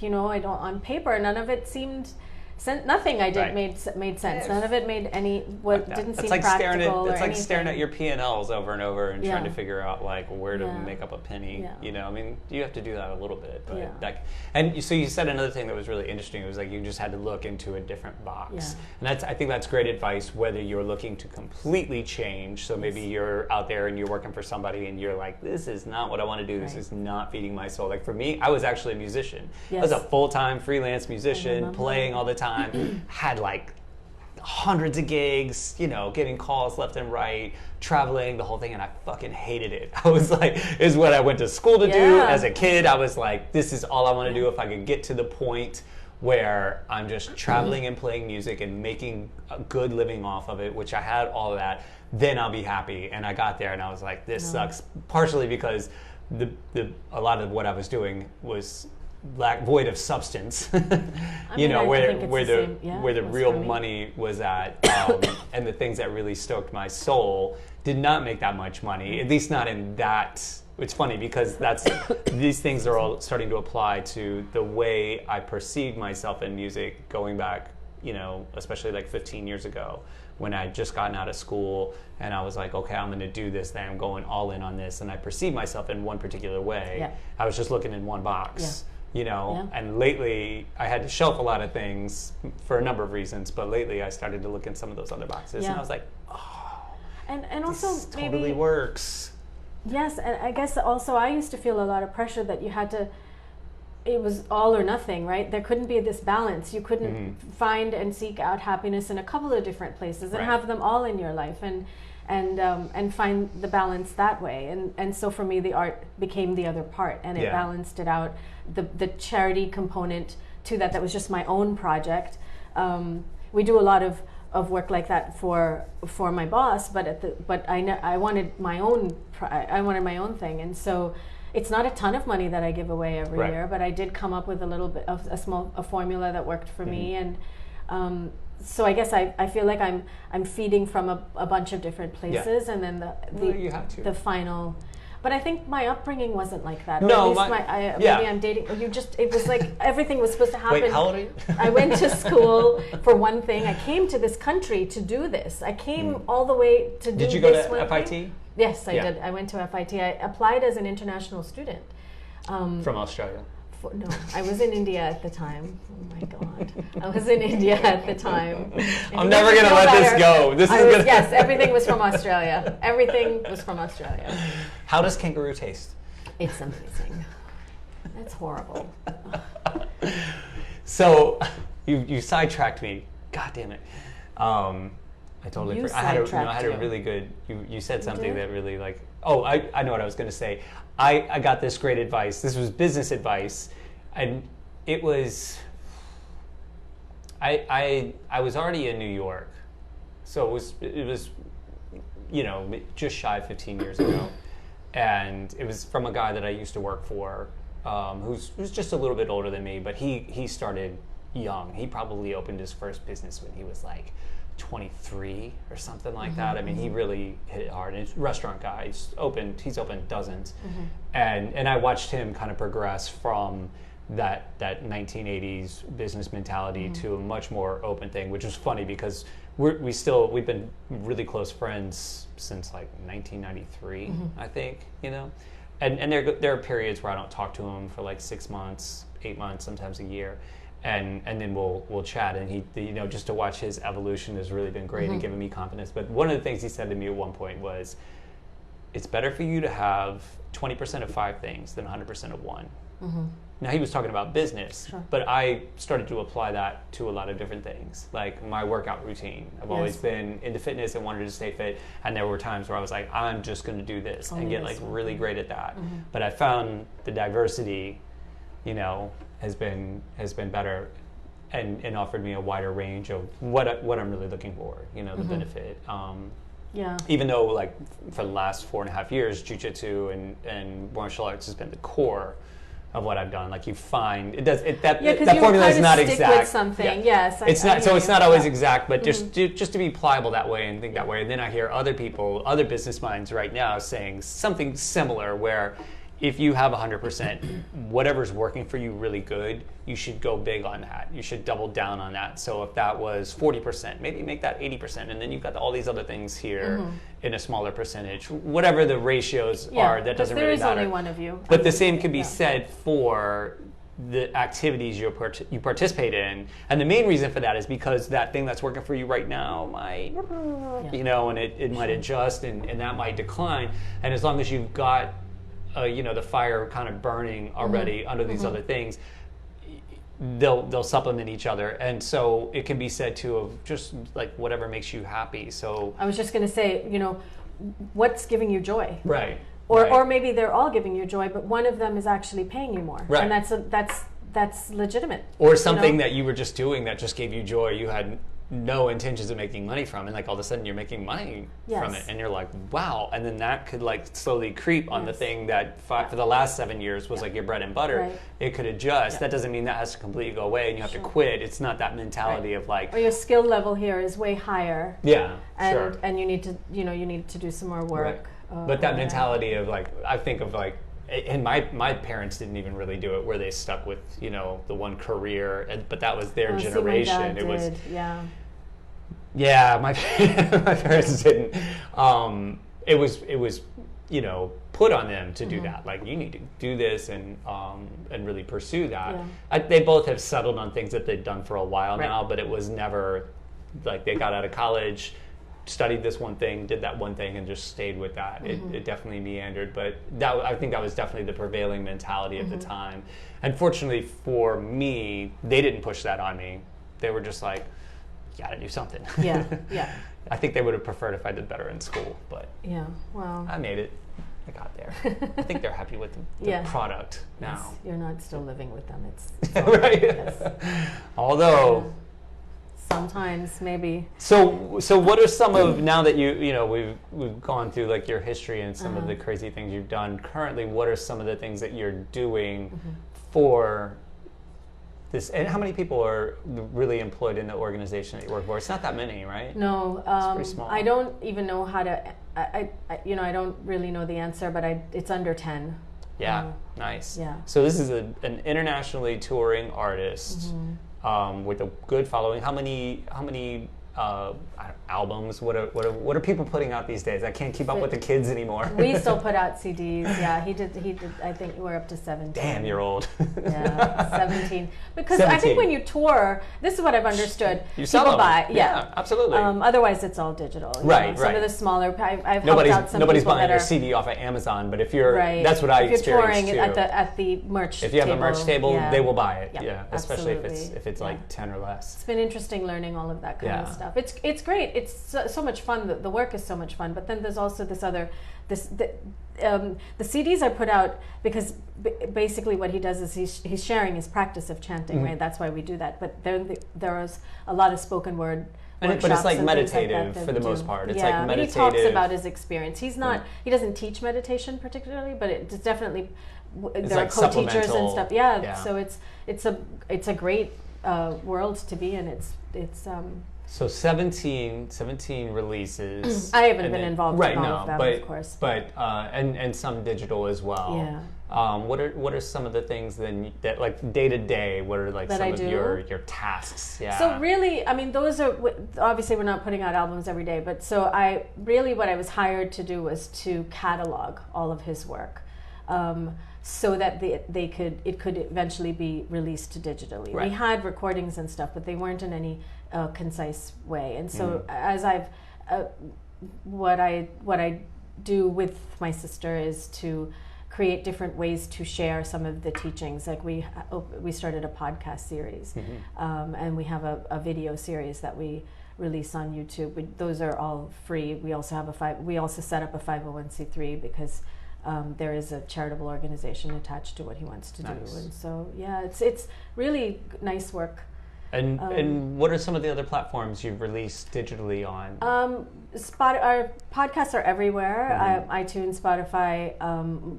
I don't, on paper, none of it seemed, nothing I did made sense. None of it made any, didn't seem practical or anything. It's like staring at your P&Ls over and over and trying to figure out like where to make up a penny. I mean, you have to do that a little bit, but and so you said another thing that was really interesting. It was like you just had to look into a different box, and I think that's great advice. Whether you're looking to completely change, so maybe you're out there and you're working for somebody and you're like, this is not what I want to do. This is not feeding my soul. Like for me, I was actually a musician. I was a full-time freelance musician, playing all the time. Had like hundreds of gigs, getting calls left and right, traveling, the whole thing, and I fucking hated it. I was like, this is what I went to school to do as a kid. I was like, this is all I want to do. If I could get to the point where I'm just traveling and playing music and making a good living off of it, which I had all of that, then I'll be happy. And I got there and I was like, this sucks, partially because a lot of what I was doing was void of substance, where the real money was at, and the things that really stoked my soul did not make that much money, at least not in that. It's funny because these things are all starting to apply to the way I perceived myself in music going back, especially like 15 years ago when I had just gotten out of school and I was like, okay, I'm going to do this thing. I'm going all in on this. And I perceived myself in one particular way. Yeah. I was just looking in one box. Yeah. And lately I had to shelf a lot of things for a number of reasons, but lately I started to look in some of those other boxes and I was like, and also this totally works. Yes, and I guess also I used to feel a lot of pressure that you had to, it was all or nothing, right? There couldn't be this balance. You couldn't find and seek out happiness in a couple of different places and have them all in your life and find the balance that way. And so for me, the art became the other part, and it balanced it out. The charity component to that was just my own project. We do a lot of work like that for my boss, but I wanted my own thing, and so it's not a ton of money that I give away every year, but I did come up with a little bit of a formula that worked for me, and so I guess I feel like I'm feeding from a bunch of different places, and then you have to. The final. But I think my upbringing wasn't like that. No, maybe I'm dating. It was like everything was supposed to happen. Wait, how old are you? I went to school for one thing. I came to this country to do this. I came all the way to do this. Did you go to FIT? Yes, I did. I went to FIT. I applied as an international student. From Australia? No, I was in India at the time. Oh my God. I was in India at the time. I'm never going to let this go. Yes, everything was from Australia. Everything was from Australia. How does kangaroo taste? It's amazing. It's horrible. So, you sidetracked me. God damn it. I totally forgot. I had a really good, you said something that really like, I know what I was going to say. I got this great advice. This was business advice, and it was, I was already in New York, so it was just shy of 15 years ago, and it was from a guy that I used to work for, who's just a little bit older than me, but he started young. He probably opened his first business when he was like 23 or something like that. I mean, he really hit it hard. And he's a restaurant guy. He's opened dozens. And I watched him kind of progress from that 1980s business mentality to a much more open thing, which was funny because we've been really close friends since like 1993, I think, and there are periods where I don't talk to him for like 6 months, 8 months, sometimes a year. And then we'll chat, and he just to watch his evolution has really been great and given me confidence. But one of the things he said to me at one point was, it's better for you to have 20% of 5 things than 100% of one. Now he was talking about business, but I started to apply that to a lot of different things, like my workout routine. I've always been into fitness and wanted to stay fit, and there were times where I was like, I'm just going to do this and get like really great at that. But I found the diversity, has been better, and offered me a wider range of what I'm really looking for, the benefit. Even though like for the last 4.5 years, jiu-jitsu and martial arts has been the core of what I've done. Like you find that formula is not exact. With something. Yes, it's not always exact, but just to be pliable that way and think that way. And then I hear other people, other business minds right now saying something similar where if you have 100%, whatever's working for you really good, you should go big on that. You should double down on that. So if that was 40%, maybe make that 80%, and then you've got all these other things here in a smaller percentage. Whatever the ratios are, that doesn't really matter. There is only one of you. But the same could be said for the activities you participate in, and the main reason for that is because that thing that's working for you right now might, you know, and it might adjust, and that might decline. And as long as you've got, you know, the fire kind of burning already under these other things, they'll supplement each other. And so it can be said too of just like whatever makes you happy. So I was just going to say, you know, what's giving you joy, right? Or maybe they're all giving you joy, but one of them is actually paying you more, and that's legitimate. Or something that you were just doing that just gave you joy. You had no intentions of making money from, and like all of a sudden you're making money from it, and you're like, wow. And then that could like slowly creep on the thing that for the last 7 years was like your bread and butter. Right. It could adjust. That doesn't mean that has to completely go away and you have to quit. It's not that mentality of like, or your skill level here is way higher. And you need to, you know, you need to do some more work. But that mentality of like, I think of like, and my parents didn't even really do it where they stuck with, you know, the one career, but that was their generation. My dad it was did, my parents didn't. It was you know, put on them to do that. Like, you need to do this and really pursue that. They both have settled on things that they've done for a while now, but it was never like they got out of college, studied this one thing, did that one thing, and just stayed with that. It definitely meandered, but I think that was definitely the prevailing mentality at the time. And fortunately for me, they didn't push that on me. They were just like, you gotta do something. I think they would have preferred if I did better in school, but I made it. I got there. I think they're happy with the product now. Yes, you're not still living with them. It's right. Although sometimes maybe. So what are some of, now that you know we've gone through like your history and some of the crazy things you've done currently, what are some of the things that you're doing for this, and how many people are really employed in the organization that you work for? It's not that many, right? No, it's pretty small. I don't even know how to. I I don't really know the answer, but it's under 10. Yeah, nice. Yeah. So this is an internationally touring artist with a good following. How many albums? What are people putting out these days? I can't keep up with the kids anymore. We still put out CDs. Yeah, he did. I think we're up to 17. Damn, you're old. Yeah, 17. Because 17. I think when you tour, this is what I've understood. You sell people them. buy. Yeah, absolutely. Otherwise, it's all digital. Right. Some of the smaller. I've nobody's helped out some nobody's people buying that your are, CD off of Amazon, but if you're that's what if I you're experienced touring too. at the merch. If you have a merch table, they will buy it. Yeah, especially absolutely. if it's like 10 or less. It's been interesting learning all of that kind of stuff. It's great. It's so much fun. The work is so much fun. But then there's also the CDs I put out, because basically what he does is he's sharing his practice of chanting, right? That's why we do that. But there is a lot of spoken word. But it's like meditative for the most part. It's like meditative. He talks about his experience. He's not. He doesn't teach meditation particularly, but it's definitely there are co-teachers and stuff. Yeah. So it's a great world to be in. It's So 17 releases. I haven't been involved in all of them, of course. But and some digital as well. Yeah. What are some of the things then that like day to day? What are like some of your tasks? Yeah. So really, I mean, those are obviously we're not putting out albums every day, but so what I was hired to do was to catalog all of his work. So that it could eventually be released digitally. Right. We had recordings and stuff, but they weren't in any concise way. And so as what I do with my sister is to create different ways to share some of the teachings. Like we started a podcast series, and we have a video series that we release on YouTube. Those are all free. We also set up a 501c3 because there is a charitable organization attached to what he wants to do, and so it's really nice work. And what are some of the other platforms you've released digitally on? Our podcasts are everywhere. iTunes, Spotify,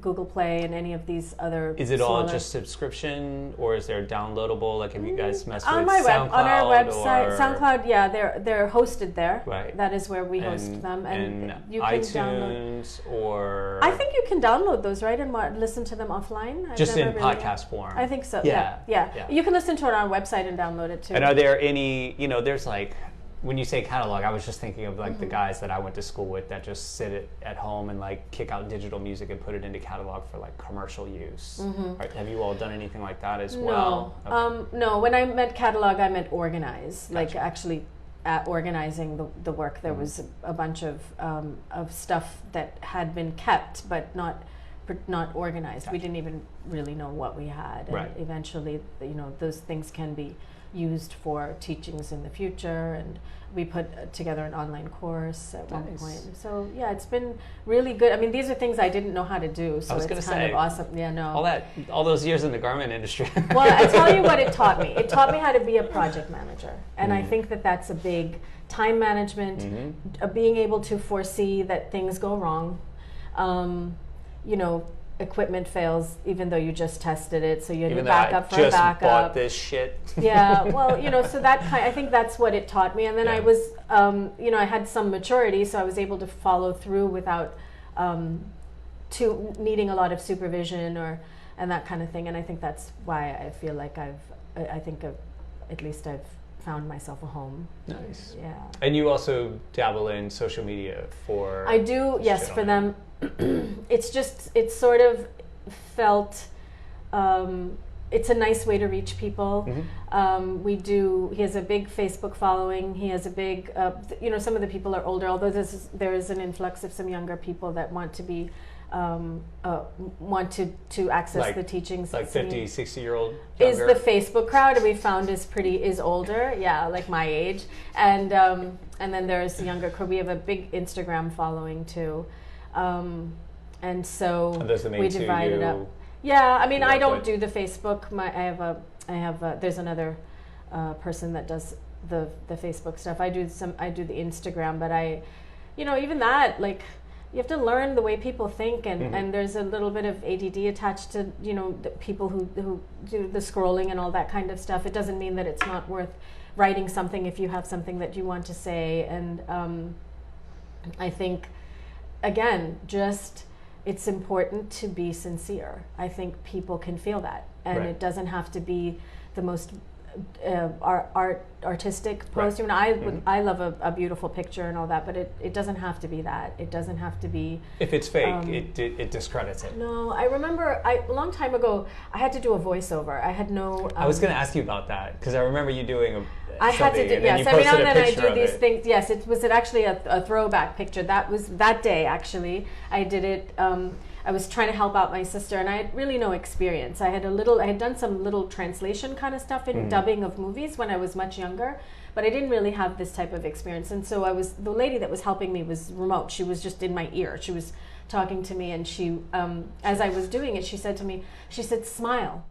Google Play, and any of these other. Is it all just subscription, or is there downloadable? Like, have you guys messed with on SoundCloud? On our website, SoundCloud, yeah, they're hosted there. Right. That is where we host them, and you can iTunes download. Or I think you can download those, right, and listen to them offline. Just in podcast form. I think so. Yeah. You can listen to it on our website and download it too. And are there any? There's like. When you say catalog, I was just thinking of like the guys that I went to school with that just sit at home and like kick out digital music and put it into catalog for like commercial use. Have you all done anything like that as well? Okay. No. When I meant catalog, I meant organize. Gotcha. Like actually organizing the work. There was a bunch of stuff that had been kept but not organized. Gotcha. We didn't even really know what we had. And right. Eventually, those things can be used for teachings in the future, and we put together an online course at one point. So yeah, it's been really good. I mean, these are things I didn't know how to do, so it's kind of awesome. Yeah, no. All those years in the garment industry. Well, I tell you what it taught me. It taught me how to be a project manager, and I think that's a big time management, being able to foresee that things go wrong. Equipment fails even though you just tested it, so you had to back up for a backup. Bought this shit. Yeah, well, so that I think that's what it taught me, and then I was, I had some maturity, so I was able to follow through without needing a lot of supervision and that kind of thing, and I think that's why I feel like at least I've found myself a home. Nice. Yeah. And you also dabble in social media for. I do, yes, for them. It's sort of felt, it's a nice way to reach people. He has a big Facebook following. He has a big, some of the people are older, although there is an influx of some younger people that want to be, want to access the teachings. Like 50, 60-year-old is the Facebook crowd we found is older, yeah, like my age. And then there's younger crowd. We have a big Instagram following too. And so we divide it up. Yeah, I mean, I don't do the Facebook. There's another person that does the Facebook stuff. I do the Instagram, but even that, like, you have to learn the way people think, and there's a little bit of ADD attached to the people who do the scrolling and all that kind of stuff. It doesn't mean that it's not worth writing something if you have something that you want to say, and I think. Again, it's important to be sincere. I think people can feel that, and it doesn't have to be the most artistic post. Right. I love a beautiful picture and all that, but it doesn't have to be that. It doesn't have to be. If it's fake, it discredits it. No, I remember a long time ago I had to do a voiceover. I had no. I was going to ask you about that because I remember you doing I had to do, yes. Every now and then I do these things. Yes, it was actually a throwback picture. That was that day, actually. I did it. I was trying to help out my sister, and I had really no experience. I had done some little translation kind of stuff in dubbing of movies when I was much younger, but I didn't really have this type of experience. And so the lady that was helping me was remote. She was just in my ear. She was talking to me, and she, as I was doing it, she said to me, smile.